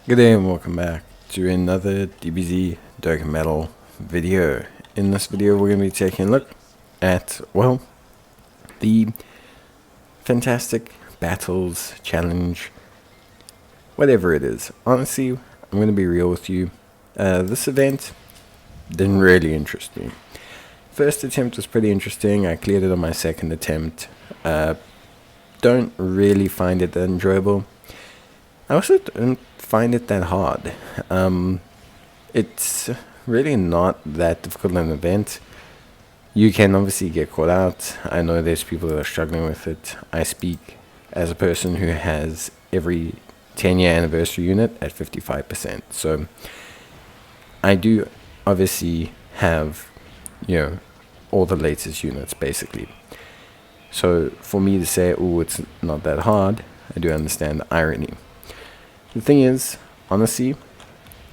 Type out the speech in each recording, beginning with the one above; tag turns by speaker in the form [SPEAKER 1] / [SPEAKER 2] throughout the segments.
[SPEAKER 1] Good day and welcome back to another DBZ Dokkan Metal video. In this video we're going to be taking a look at, well, the fantastic battles, challenge, whatever it is. Honestly, I'm going to be real with you. This event didn't really interest me. First attempt was pretty interesting. I cleared it on my second attempt. Don't really find it that enjoyable. I also don't find it that hard. It's really not that difficult an event. You can obviously get caught out. I know there's people that are struggling with it. I speak as a person who has every 10-year anniversary unit at 55%. So I do obviously have, all the latest units basically. So for me to say, oh, it's not that hard, I do understand the irony. The thing is, honestly,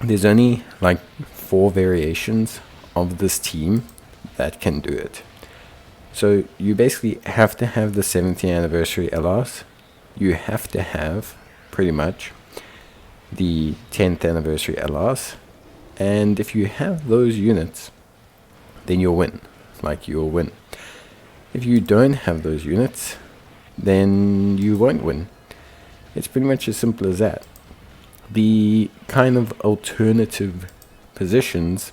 [SPEAKER 1] there's only like 4 variations of this team that can do it. So you basically have to have the 70th anniversary LRs. You have to have, pretty much, the 10th anniversary LRs. And if you have those units, then you'll win. You'll win. If you don't have those units, then you won't win. It's pretty much as simple as that. The kind of alternative positions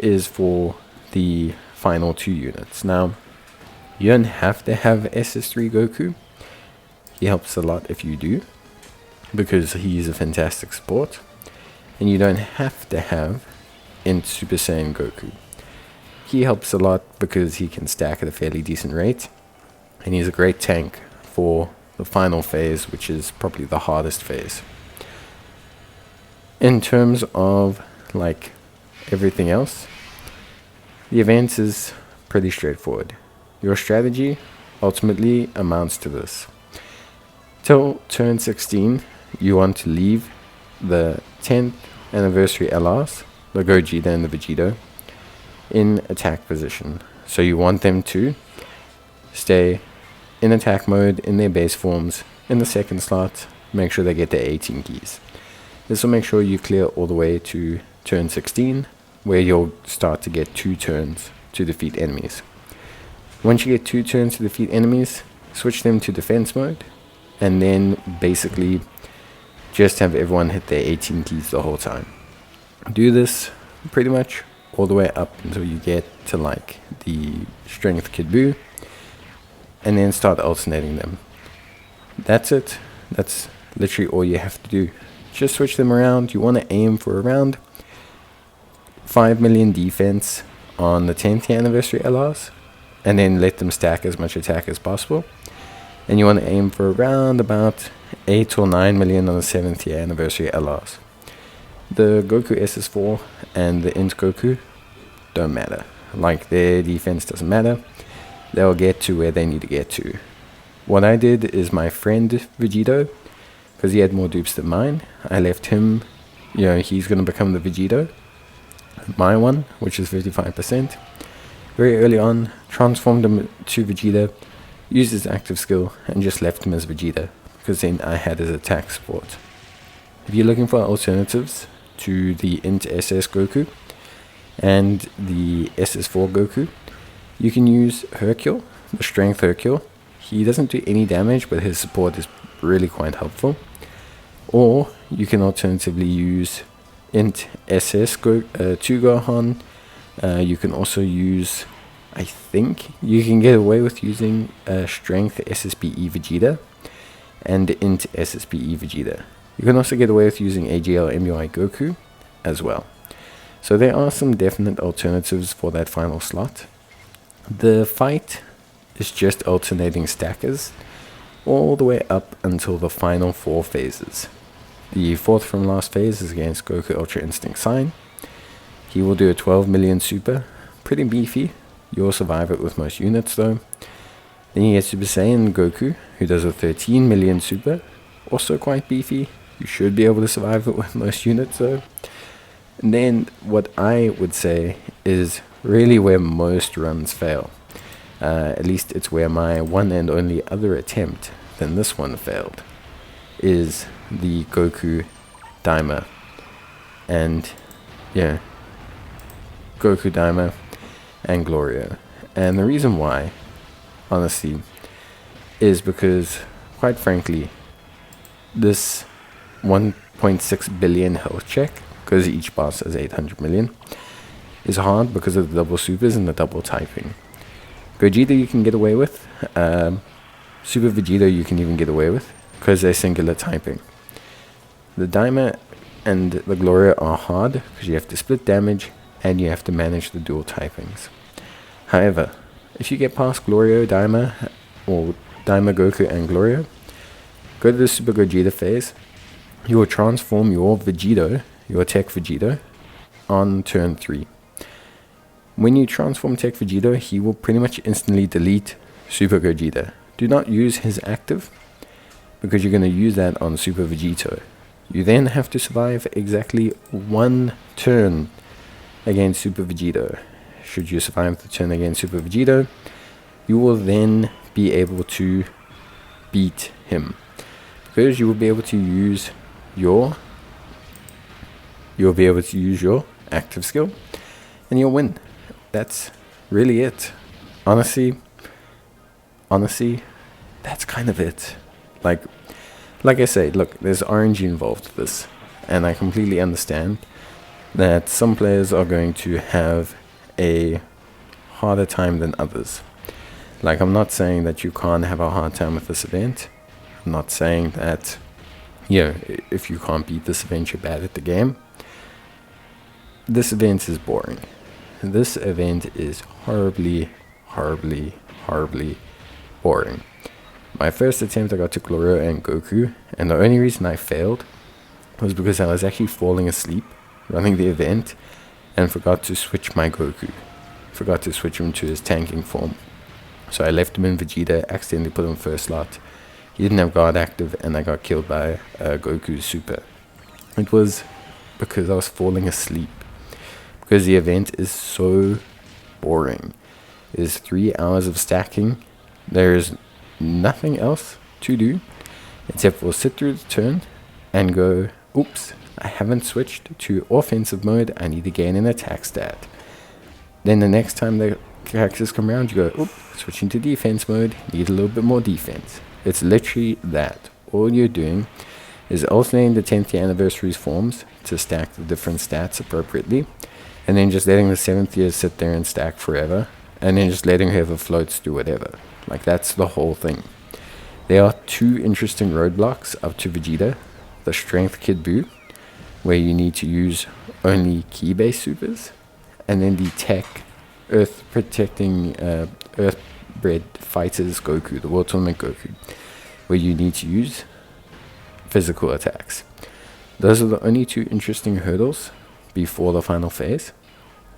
[SPEAKER 1] is for the final 2 units. Now, you don't have to have SS3 Goku. He helps a lot if you do, because he's a fantastic support. And you don't have to have Int Super Saiyan Goku. He helps a lot because he can stack at a fairly decent rate, and he's a great tank for the final phase, which is probably the hardest phase. In terms of everything else, the event is pretty straightforward. Your strategy ultimately amounts to this. Till turn 16, you want to leave the 10th anniversary LRs, the Gogeta and the Vegito, in attack position. So you want them to stay in attack mode in their base forms in the second slot. Make sure they get their 18 keys. This will make sure you clear all the way to turn 16, where you'll start to get 2 turns to defeat enemies. Once you get 2 turns to defeat enemies, switch them to defense mode, and then basically just have everyone hit their 18 keys the whole time. Do this pretty much all the way up until you get to the Strength Kid Buu, and then start alternating them. That's it. That's literally all you have to do. Just switch them around. You want to aim for around 5 million defense on the 10th anniversary LRs, and then let them stack as much attack as possible. And you want to aim for around about 8 or 9 million on the 7th year anniversary LRs. The Goku SS4 and the Int Goku don't matter. Their defense doesn't matter. They'll get to where they need to get to. What I did is my friend Vegito, because he had more dupes than mine, I left him, he's going to become the Vegito, my one, which is 55%. Very early on, transformed him to Vegeta, used his active skill, and just left him as Vegeta, because then I had his attack support. If you're looking for alternatives to the Int SS Goku and the SS4 Goku, you can use Hercule, the Strength Hercule. He doesn't do any damage, but his support is really quite helpful. Or you can alternatively use Int SS 2 Gohan. You can also use, I think you can get away with using Strength SSBE Vegeta and Int SSBE Vegeta. You can also get away with using AGL MUI Goku as well. So there are some definite alternatives for that final slot. The fight is just alternating stackers all the way up until the final 4 phases. The 4th from last phase is against Goku Ultra Instinct Sign. He will do a 12 million super, pretty beefy. You'll survive it with most units though. Then you get Super Saiyan Goku, who does a 13 million super, also quite beefy. You should be able to survive it with most units though. And then what I would say is really where most runs fail. At least it's where my one and only other attempt than this one failed, is the Goku Daima, and yeah, Goku, Daima, and Gloria. And the reason why, honestly, is because, quite frankly, this 1.6 billion health check, because each boss has 800 million, is hard because of the double supers and the double typing. Gogeta you can get away with. Super Vegeta you can even get away with because they're singular typing. The Daima and the Gloria are hard because you have to split damage and you have to manage the dual typings. However, if you get past Gloria, Daima, or Daima, Goku, and Gloria, go to the Super Gogeta phase, you will transform your Vegito, your Tech Vegito, on turn 3. When you transform Tech Vegito, he will pretty much instantly delete Super Gogeta. Do not use his active, because you're going to use that on Super Vegito. You then have to survive exactly 1 turn against Super Vegito. Should you survive the turn against Super Vegito, you will then be able to beat him, because you will be able to use your active skill and you'll win. That's really it. Honestly, that's kind of it. Like I say, look, there's RNG involved with this, and I completely understand that some players are going to have a harder time than others. Like, I'm not saying that you can't have a hard time with this event. I'm not saying that, if you can't beat this event, you're bad at the game. This event is boring. This event is horribly boring. My first attempt, I got to Gloria and Goku, and the only reason I failed was because I was actually falling asleep running the event and forgot to switch my Goku. Forgot to switch him to his tanking form. So I left him in Vegeta, accidentally put him first slot. He didn't have guard active, and I got killed by Goku's super. It was because I was falling asleep. Because the event is so boring. It is 3 hours of stacking. There's nothing else to do except for sit through the turn and go, oops, I haven't switched to offensive mode, I need to gain an attack stat. Then the next time the characters come around, you go, oops, switching to defense mode, need a little bit more defense. It's literally that. All you're doing is alternating the 10th anniversary's forms to stack the different stats appropriately, and then just letting the 7th year sit there and stack forever, and then just letting whoever floats do whatever. Like, that's the whole thing. There are 2 interesting roadblocks up to Vegeta. The Strength Kid Buu, where you need to use only key-based supers, and then the Tech Earth-protecting Earth-bred fighters Goku, the World Tournament Goku, where you need to use physical attacks. Those are the only 2 interesting hurdles before the final phase.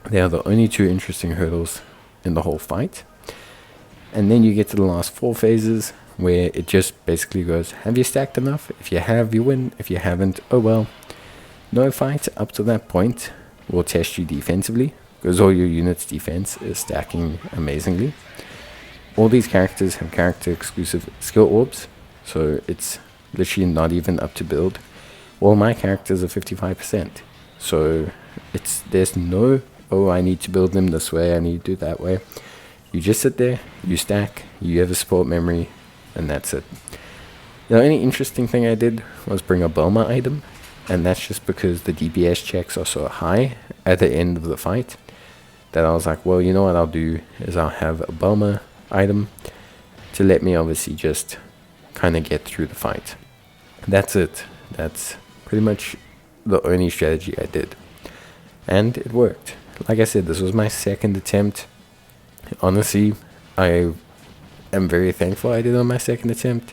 [SPEAKER 1] They are the only 2 interesting hurdles in the whole fight. And then you get to the last 4 phases, where it just basically goes, have you stacked enough? If you have, you win. If you haven't, oh well. No fight up to that point will test you defensively, because all your units' defense is stacking amazingly. All these characters have character exclusive skill orbs, so it's literally not even up to build. All my characters are 55%. So there's no, oh, I need to build them this way, I need to do it that way. You just sit there, you stack, you have a support memory, and that's it. The only interesting thing I did was bring a Bulma item, and that's just because the DPS checks are so high at the end of the fight that I was like, well, you know what I'll do is I'll have a Bulma item to let me obviously just kind of get through the fight. That's it. That's pretty much the only strategy I did, and it worked. Like I said, this was my second attempt. Honestly, I am very thankful I did it on my second attempt,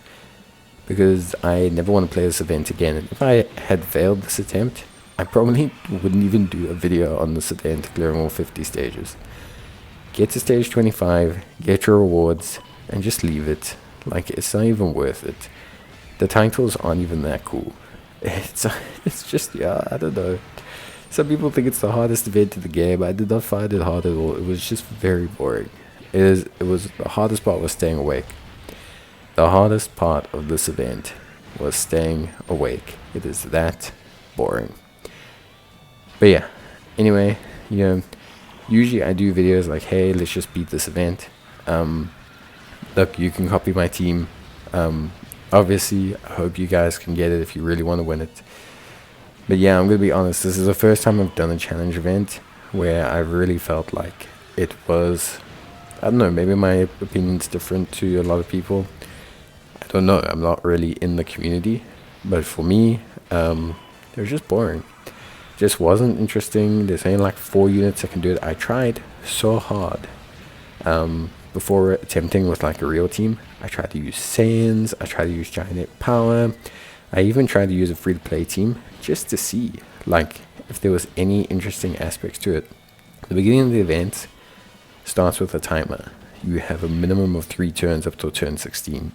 [SPEAKER 1] because I never want to play this event again. And if I had failed this attempt, I probably wouldn't even do a video on this event clearing all 50 stages. Get to stage 25, get your rewards, and just leave it. Like, it's not even worth it. The titles aren't even that cool. It's just, I don't know. Some people think it's the hardest event in the game. I did not find it hard at all. It was just very boring. It was the hardest part was staying awake. The hardest part of this event was staying awake. It is that boring. But yeah, anyway, usually I do videos like, hey, let's just beat this event. Look, you can copy my team. Obviously, I hope you guys can get it if you really want to win it. But yeah, I'm going to be honest, this is the first time I've done a challenge event where I really felt like it was, I don't know, maybe my opinion's different to a lot of people. I don't know, I'm not really in the community. But for me, it was just boring. Just wasn't interesting. There's only like 4 units that can do it. I tried so hard before attempting with like a real team. I tried to use Saiyans, I tried to use Giant Ape Power, I even tried to use a free-to-play team just to see like if there was any interesting aspects to it. The beginning of the event starts with a timer. You have a minimum of 3 turns up till turn 16.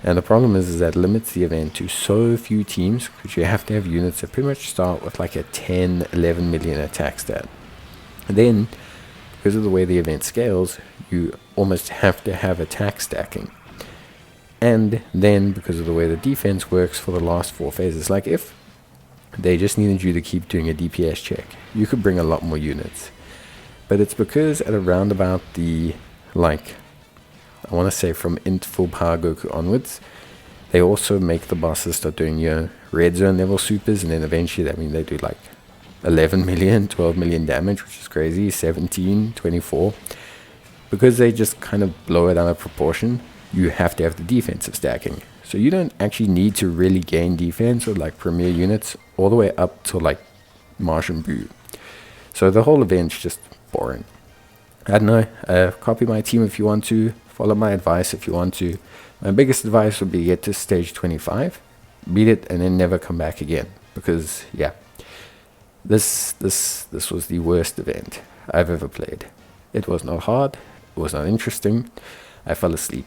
[SPEAKER 1] And the problem is that limits the event to so few teams, because you have to have units that pretty much start with like a 10, 11 million attack stat. And then, because of the way the event scales, you almost have to have attack stacking. And then, because of the way the defense works for the last 4 phases, like if they just needed you to keep doing a DPS check, you could bring a lot more units. But it's because at around about the, like, I want to say from Int Full Power Goku onwards, they also make the bosses start doing red zone level supers, and then eventually, I mean, they do like 11 million, 12 million damage, which is crazy, 17, 24. Because they just kind of blow it out of proportion, you have to have the defensive stacking. So you don't actually need to really gain defense or like premier units all the way up to like Martian Buu. So the whole event's just boring. I don't know, copy my team if you want to, follow my advice if you want to. My biggest advice would be get to stage 25, beat it, and then never come back again. Because, yeah, this was the worst event I've ever played. It was not hard, it was not interesting, I fell asleep.